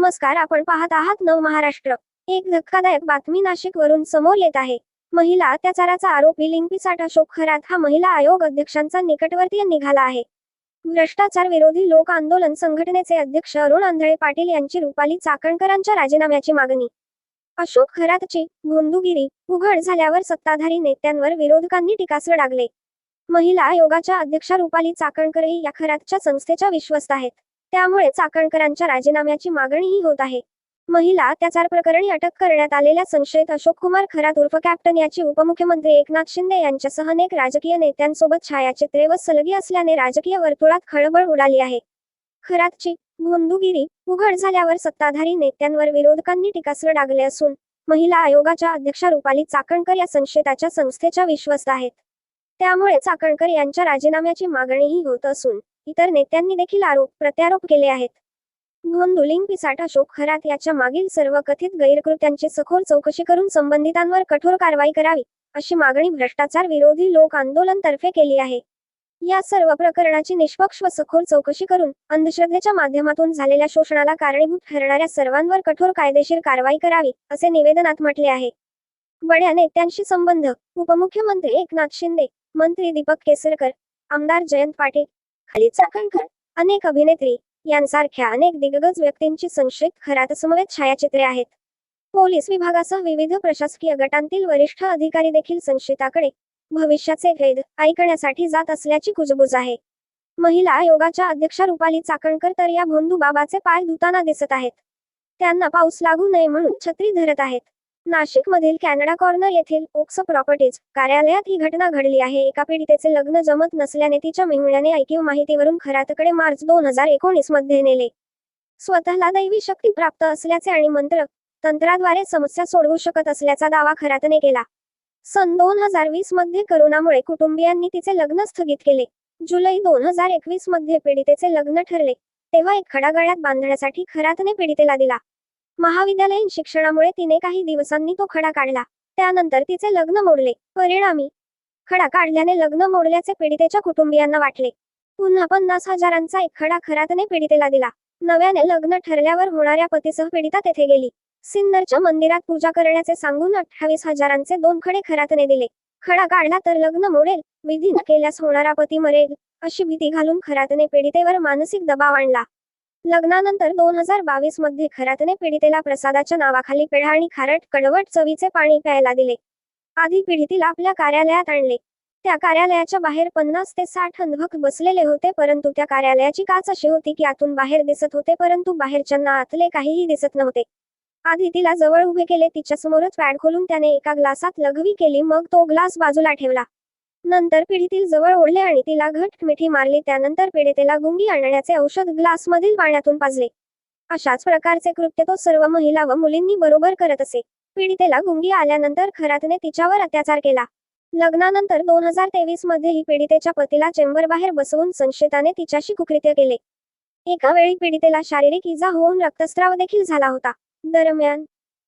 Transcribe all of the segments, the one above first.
नमस्कार, आपण पाहत आहात नव महाराष्ट्र। एक धक्कादायक बातमी नाशिकवरून समोर येत आहे। महिला अत्याचाराचा आरोपी लिंकपिसाट अशोक खरात हा महिला आयोग अध्यक्षांचा निकटवर्तीय निघाला आहे। भ्रष्टाचार विरोधी लोक आंदोलन संघटनेचे अध्यक्ष अरुण आंधळे पाटील यांची रुपाली चाकणकरांच्या राजीनाम्याची मागणी। अशोक खरातची भोंदूगिरी उघड झाल्यावर सत्ताधारी नेत्यांवर विरोधकांनी टीकास्त्र डागले। महिला आयोगाच्या अध्यक्षा रुपाली चाकणकरही या खरातच्या संस्थेच्या विश्वस्त आहेत। त्यामुळे चाकणकरांच्या राजीनाम्याची मागणीही होत आहे। महिला अत्याचार प्रकरणी अटक करण्यात आलेल्या संशयित अशोक कुमार खरात उर्फ कॅप्टन याची उपमुख्यमंत्री एकनाथ शिंदे यांच्यासह अनेक राजकीय नेत्यांसोबत छायाचित्रे व सलगी असल्याने राजकीय वर्तुळात खळबळ उडाली आहे। खरातची भोंदूगिरी उघड झाल्यावर सत्ताधारी नेत्यांवर विरोधकांनी टीकास्त्र डागले असून महिला आयोगाच्या अध्यक्षा रुपाली चाकणकर या संशयिताच्या संस्थेच्या विश्वस्त आहेत। त्यामुळे चाकणकर यांच्या राजीनाम्याची मागणीही होत असून इतर नेत्यांनी देखील आरोप प्रत्यारोप केले आहेत। भोंदू लिंकपिसाट अशोक खरात याच्या मागील सर्व कथित गैरकृत्यांची सखोल चौकशी करून संबंधितांवर कठोर कारवाई करावी अशी मागणी भ्रष्टाचार विरोधी लोक आंदोलन तर्फे केली आहे। या सर्व प्रकरणाची निष्पक्ष व सखोल चौकशी करून अंधश्रद्धेच्या माध्यमातून झालेल्या शोषणाला कारणीभूत ठरणाऱ्या सर्वांवर कठोर कायदेशीर कारवाई करावी असे निवेदनात म्हटले आहे। बड्या नेत्यांशी संबंध उपमुख्यमंत्री एकनाथ शिंदे, मंत्री दीपक केसरकर, आमदार जयंत पाटील, खाली चाकणकर, अनेक अभिनेत्री यांसारख्या अनेक दिग्गज व्यक्तींची संशयित खरातसमवेत छायाचित्रे आहेत। पोलीस विभागासह विविध प्रशासकीय गटांतील वरिष्ठ अधिकारी देखील संशयिताकडे भविष्याचे भेद ऐकण्यासाठी जात असल्याची कुजबूज आहे। महिला आयोगाच्या अध्यक्षा रुपाली चाकणकर तर या भोंदू बाबाचे पाय धुताना दिसत आहेत। त्यांना पाऊस लागू नये म्हणून छत्री धरत आहेत। नाशिक मधील कॅनडा कॉर्नर येथील ओक्स प्रॉपर्टीज कार्यालयात ही घटना घडली आहे। एका पीडितेचे लग्न जमत नसल्याने तिच्या मेहुण्याने ऐकीव माहितीवरून खरातकडे मार्च 2019 मध्ये नेले। स्वतःला दैवी शक्ती प्राप्त असल्याचे आणि तंत्राद्वारे समस्या सोडवू शकत असल्याचा दावा खरातने केला। सन 2020 मध्ये करोनामुळे कुटुंबियांनी तिचे लग्न स्थगित केले। जुलै 2021 मध्ये पीडितेचे लग्न ठरले तेव्हा एक खडा गळ्यात बांधण्यासाठी खरातने पीडितेला दिला। महाविद्यालयीन शिक्षणामुळे तिने काही दिवसांनी तो खडा काढला। त्यानंतर तिचे लग्न मोडले। परिणामी खडा काढल्याने लग्न मोडल्याचे पीडितेच्या कुटुंबियांना वाटले। पुन्हा 50,000चा एक खडा खरातने पीडितेला दिला। नव्याने लग्न ठरल्यावर होणाऱ्या पतीसह पीडिता तेथे गेली। सिन्नरच्या मंदिरात पूजा करण्याचे सांगून 28,000चे 2 खडे खरातने दिले। खडा काढला तर लग्न मोडेल, विधी न केल्यास होणारा पती मरेल अशी भीती घालून खरातने पीडितेवर मानसिक दबाव आणला। लग्नानंतर 2022 मध्ये खरातने पीडितेला प्रसादाच्या नावाखाली पेढा आणि खारट कडवट चवीचे पाणी प्यायला दिले। आधी पीडितेला आपल्या कार्यालयात आणले। त्या कार्यालयाच्या बाहेर 50 ते 60 अंधभक्त बसलेले होते, परंतु त्या कार्यालयाची काच अशी होती की आतून बाहेर दिसत होते, परंतु बाहेरच्यांना आतले काहीही दिसत नव्हते। आधी तिला जवळ उभे केले, तिच्यासमोरच पॅड खोलून त्याने एका ग्लासात लघवी केली, मग तो ग्लास बाजूला ठेवला। नंतर पीडितेला जवळ ओढले आणि तिला घट्ट मिठी मारली। त्यानंतर पीडितेला गुंगी आणण्याचे औषध ग्लासमधील पाण्यातून पाजले। अशाच प्रकारचे कृत्य तो सर्व महिला व मुलींनी बरोबर करत असे। पीडितेला गुंगी आल्यानंतर खरातने तिच्यावर अत्याचार केला। लग्नानंतर 2023 मध्ये ही पीडितेच्या पतीला चेंबर बाहेर बसवून संशयिताने तिच्याशी कुकृत्य केले। एका वेळी पीडितेला शारीरिक इजा होऊन रक्तस्राव देखील झाला होता। दरम्यान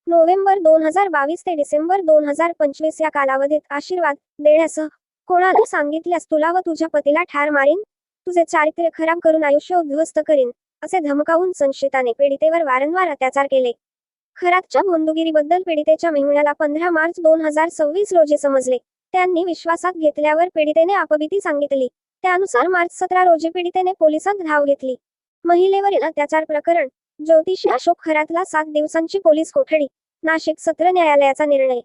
नोव्हेंबर 2022 ते डिसेंबर 2025 या कालावधीत आशीर्वाद देण्यासह कोणाला सांगितल्यास तुला व तुझ्या पतीला ठार मारीन, तुझे चारित्र्य खराब करून आयुष्य उद्ध्वस्त करीन असे धमकावून संशयिताने पीडितेवर वारंवार अत्याचार केले। खरातच्या भोंदूगिरीबद्दल पीडितेच्या मेहुण्याला 15 मार्च 2026 रोजी समजले। त्यांनी विश्वासात घेतल्यावर पीडितेने आपबीती सांगितली। त्यानुसार मार्च 17 रोजी पीडितेने पोलिसांत धाव घेतली। महिलेवरील अत्याचार प्रकरण ज्योतिषी अशोक खरातला 7 दिवसांची पोलीस कोठडी। नाशिक सत्र न्यायालयाचा निर्णय।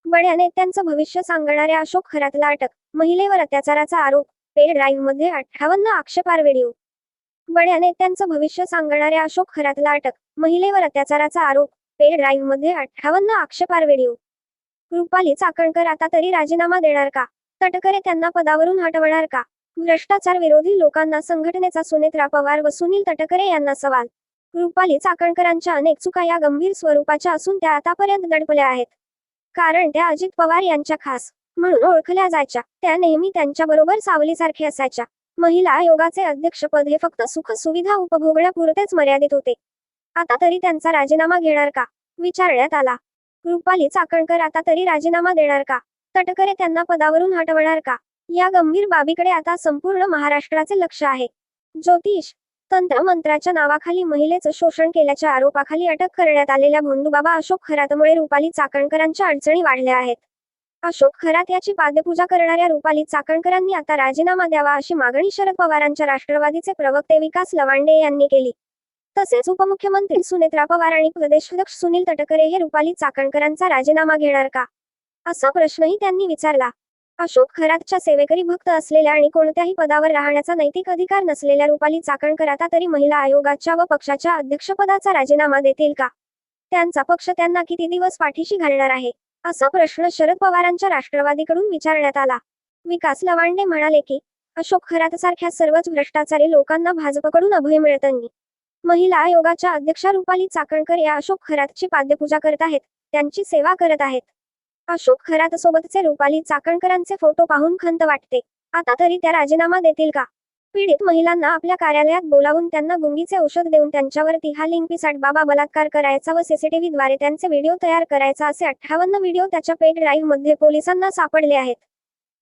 बड्या नेत्यांचं भविष्य सांगणाऱ्या अशोक खरातला अटक। महिलेवर अत्याचाराचा आरोप, पेन ड्राईव्हमध्ये 58 आक्षेपार्ह व्हिडिओ। बड्या नेत्यांचं भविष्य सांगणाऱ्या अशोक खरातला अटक। महिलेवर अत्याचाराचा आरोप, पेन ड्राईव्हमध्ये 58 आक्षेपार्ह व्हिडिओ। रुपाली चाकणकर आता तरी राजीनामा देणार का? तटकरे त्यांना पदावरून हटवणार का? भ्रष्टाचार विरोधी लोकांना संघटनेचा सुनेत्रा पवार व सुनील तटकरे यांना सवाल। रुपाली चाकणकरांच्या अनेक चुका या गंभीर स्वरूपाच्या असून त्या आतापर्यंत दडपल्या आहेत। कारण त्या अजित पवार यांच्या खास म्हणून ओळखल्या जायच्या। त्या नेहमी त्यांच्याबरोबर सावलीसारखे असायच्या। महिला आयोगाचे अध्यक्षपद हे फक्त सुख सुविधा उपभोगण्यापुरतेच मर्यादित होते। आता तरी त्यांचा राजीनामा घेणार का, विचारण्यात आला। रुपाली चाकणकर आता तरी राजीनामा देणार का? तटकरे त्यांना पदावरून हटवणार का? या गंभीर बाबीकडे आता संपूर्ण महाराष्ट्राचे लक्ष आहे। ज्योतिष तंत्रमंत्राच्या नावाखाली महिलेचं शोषण केल्याच्या आरोपाखाली अटक करण्यात आलेल्या भोंदूबाबा अशोक खरातमुळे रुपाली चाकणकरांच्या अडचणी वाढल्या आहेत. अशोक खरात याची पाद्यपूजा करणाऱ्या रुपाली चाकणकरांनी आता राजीनामा द्यावा अशी मागणी शरद पवारांच्या राष्ट्रवादीचे प्रवक्ते विकास लवांडे यांनी केली. तसेच उपमुख्यमंत्री सुनेत्रा पवार आणि प्रदेशाध्यक्ष सुनील तटकरे हे रुपाली चाकणकरांचा राजीनामा घेणार का, असा प्रश्नही त्यांनी विचारला. अशोक खरातच्या सेवेकरी भक्त असलेल्या आणि कोणत्याही पदावर राहण्याचा नैतिक अधिकार नसलेल्या रुपाली चाकणकर आता तरी महिला आयोगाच्या व पक्षाच्या अध्यक्षपदाचा राजीनामा देतील का? त्यांचा पक्ष त्यांना किती दिवस पाठीशी घालणार आहे, असा प्रश्न शरद पवारांच्या राष्ट्रवादीकडून विचारण्यात आला. विकास लवांडे म्हणाले की अशोक खरातसारख्या सर्वच भ्रष्टाचारी लोकांना भाजपकडून अभय मिळतंनी. महिला आयोगाच्या अध्यक्षा रुपाली चाकणकर या अशोक खरातची पाद्यपूजा करत आहेत, त्यांची सेवा करत आहेत. अशोक खरातसोबतचे रुपाली चाकणकरांचे फोटो पाहून खंत वाटते. आता तरी त्या राजीनामा देतील का? पीडित महिलांना आपल्या कार्यालयात बोलावून त्यांना गुंगीचे औषध देऊन त्यांच्यावरती हा लिंकपिसाट बाबा बलात्कार करायचा व सीसीटीव्हीद्वारे त्यांचे व्हिडिओ तयार करायचा असे 58 व्हिडिओ त्याच्या पेन ड्राईव्हमध्ये पोलिसांना सापडले आहेत.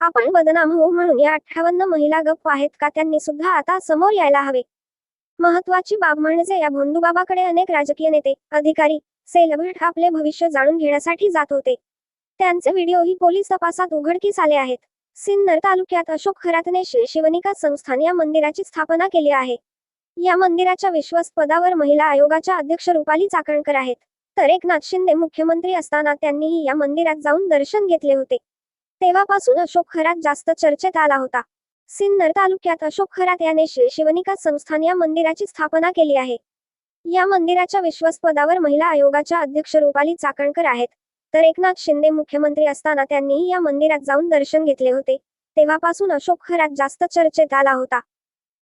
आपण बदनाम होऊ म्हणून या 58 महिला गप्प आहेत का? त्यांनी सुद्धा आता समोर यायला हवे. महत्वाची बाब म्हणजे या भोंदूबाबाकडे अनेक राजकीय नेते, अधिकारी, सेलिब्रिटी आपले भविष्य जाणून घेण्यासाठी जात होते. त्यांचे व्हिडिओही पोलीस तपासात उघडकीस आले आहेत. सिन्नर तालुक्यात अशोक खरातने श्री शिवनिका संस्थान या मंदिराची स्थापना केली आहे. या मंदिराच्या विश्वस्त पदावर महिला आयोगाच्या अध्यक्ष रुपाली चाकणकर आहेत. तर एकनाथ शिंदे मुख्यमंत्री असताना त्यांनीही या मंदिरात जाऊन दर्शन घेतले होते. तेव्हापासून अशोक खरात जास्त चर्चेत आला होता. सिन्नर तालुक्यात अशोक खरात याने श्री शिवनिका संस्थान या मंदिराची स्थापना केली आहे. या मंदिराच्या विश्वस्त पदावर महिला आयोगाच्या अध्यक्ष रुपाली चाकणकर आहेत. तर एकनाथ शिंदे मुख्यमंत्री असताना त्यांनीही या मंदिरात जाऊन दर्शन घेतले होते. तेव्हापासून अशोक खरात जास्त चर्चेत आला होता.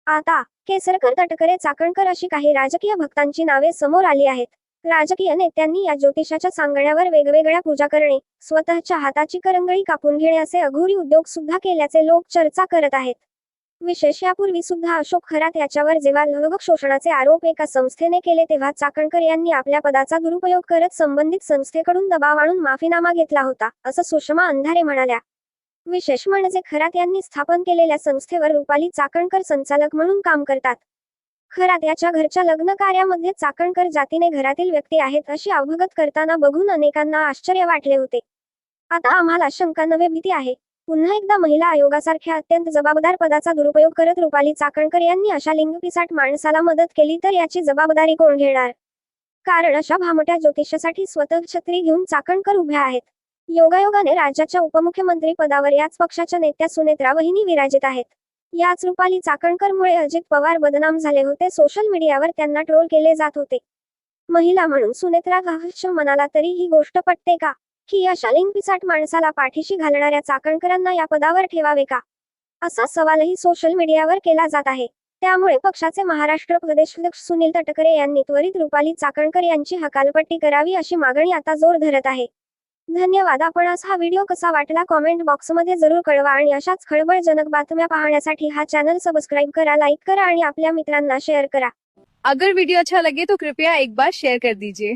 आता केसरकर, तटकरे, चाकणकर अशी काही राजकीय भक्तांची नावे समोर आली आहेत. राजकीय नेत्यांनी या ज्योतिषाच्या सांगण्यावर वेगवेगळ्या पूजा करणे, स्वतःच्या हाताची करंगळी कापून घेणे असे अघोरी उद्योग सुद्धा केल्याचे लोक चर्चा करत आहेत. विशेष यापूर्वी सुद्धा अशोक खरात याच्यावर जेव्हा लैंगिक शोषणाचे आरोप एका संस्थेने केले तेव्हा चाकणकर यांनी आपल्या पदाचा दुरुपयोग करत संबंधित संस्थेकडून दबाव आणून माफीनामा घेतला होता, असं सुषमा अंधारे म्हणाल्या. विशेष म्हणजे खरात यांनी स्थापन केलेल्या संस्थेवर रुपाली चाकणकर संचालक म्हणून काम करतात. खरात याच्या घरच्या लग्न कार्यामध्ये चाकणकर जातीने घरातील व्यक्ती आहेत अशी अवगत करताना बघून अनेकांना आश्चर्य वाटले होते. आता आम्हाला शंका नव्हे भीती आहे. पुन्हा एकदा महिला आयोगासारख्या अत्यंत जबाबदार पदाचा दुरुपयोग करत रुपाली चाकणकर यांनी अशा लिंगपिसाट माणसाला मदत केली तर याची जबाबदारी कोण घेणार? कारण अशा भामट्या ज्योतिषासाठी स्वतः छत्री घेऊन चाकणकर उभ्या आहेत. योगायोगाने राज्याच्या उपमुख्यमंत्री पदावर याच पक्षाच्या नेत्या सुनेत्रा वहिनी विराजित आहेत. याच रुपाली चाकणकरमुळे अजित पवार बदनाम झाले होते. सोशल मीडियावर त्यांना ट्रोल केले जात होते. महिला म्हणून सुनेत्रा गाहच म्हणाला तरी ही गोष्ट पटते का, की अशा लिंगपिसाट माणसाला पाठीशी घालणाऱ्या चाकणकरांना या पदावर ठेवावे का, असा सवालही सोशल मीडियावर केला जात आहे. त्यामुळे पक्षाचे महाराष्ट्र प्रदेशाध्यक्ष सुनील तटकरे यांनी त्वरित रुपाली चाकणकर यांची हकालपट्टी करावी अशी मागणी आता जोर धरत आहे. धन्यवाद. आपणास हा व्हिडिओ कसा वाटला कॉमेंट बॉक्समध्ये जरूर कळवा आणि अशाच खळबळजनक बातम्या पाहण्यासाठी हा चॅनल सबस्क्राइब करा, लाईक करा आणि आपल्या मित्रांना शेअर करा. अगर वीडियो अच्छा लगे तो कृपया एक बार शेयर कर दीजिए.